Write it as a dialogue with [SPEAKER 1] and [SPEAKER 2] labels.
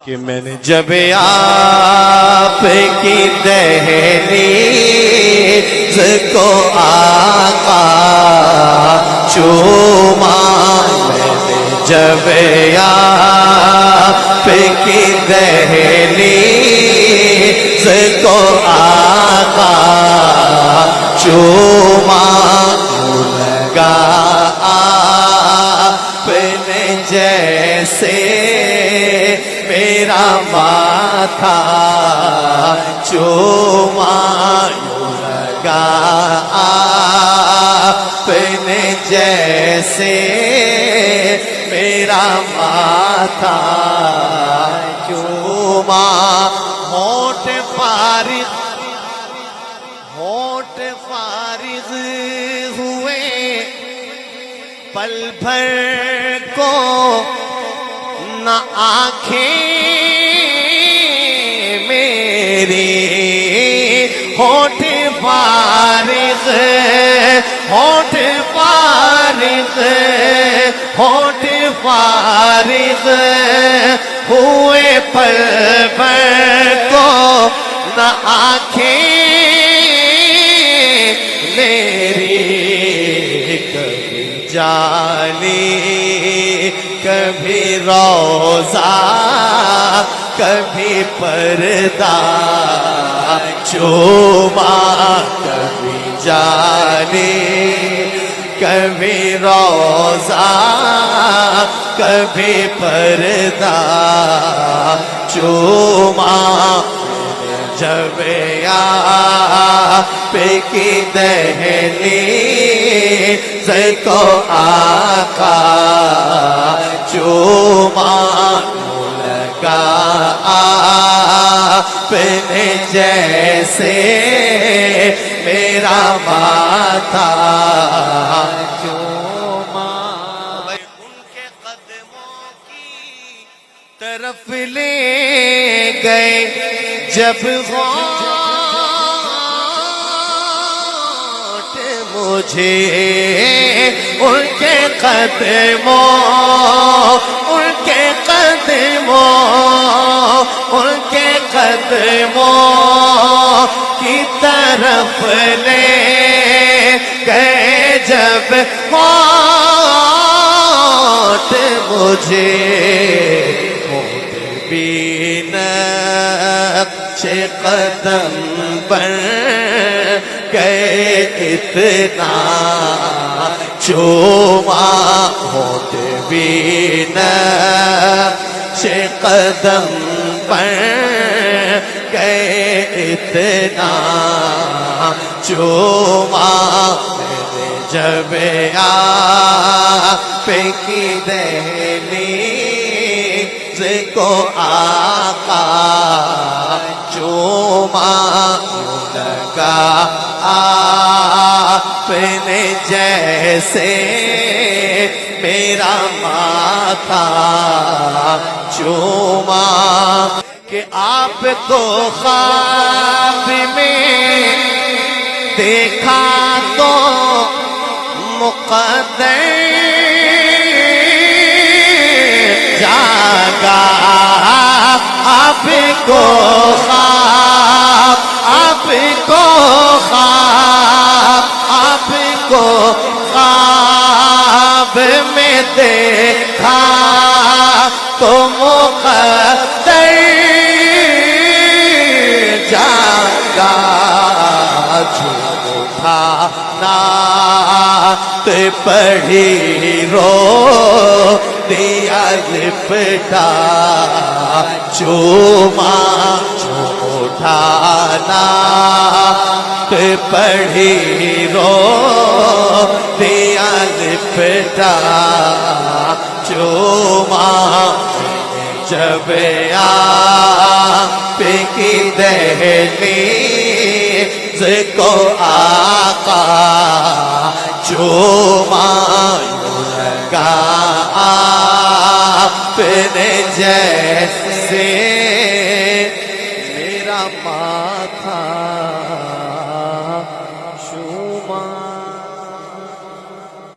[SPEAKER 1] کہ میں نے جب آپ کی دہلیز کو آقا چوما، میں نے جب آپ کی دہلیز کو آقا چوما، لگا آپ نے جیسے میرا ماتھا چوما، لگا آپ نے جیسے میرا ماتھا چوما، ہونٹ فارغ ہوئے پل بھر کو نہ آنکھیں میری، ہونٹ فارغ ہوئے پل بھر کو نہ آنکھیں میری، کبھی جالی کبھی روزہ کبھی پردہ چوما، کبھی جالی کبھی روزہ کبھی پردہ چوما، جب آپ کی دہلیز کو آقا چوما، لگا آپ نے جیسے میرا ماتھا چوما، ان کے قدموں کی طرف لے گئے جب ہوٹ مجھے، ان کے قدموں کی طرف لے گئے جب ہوٹ مجھے، ہوٹ بھی نقش قدم بن گئے اتنا چوما، ہوٹ بھی نقش قدم بن گئے اتنا چوما، میں نے جب آپ کی دہلیز کو آقا چوما، لگا آپ نے جیسے میرا ماتھا چوما، کہ آپ کو خواب میں دیکھا تو مقدر جاگا، آپ کو خواب میں دیکھا تو مقدر جاگا، جھوٹا نعت پڑھی رو دیا لپٹا چوما، جھوٹا نعت پڑھی رو دیا لپٹا چوما، جب آپ کی دہلیز کو آقا چوما، لگا آپ نے جیسے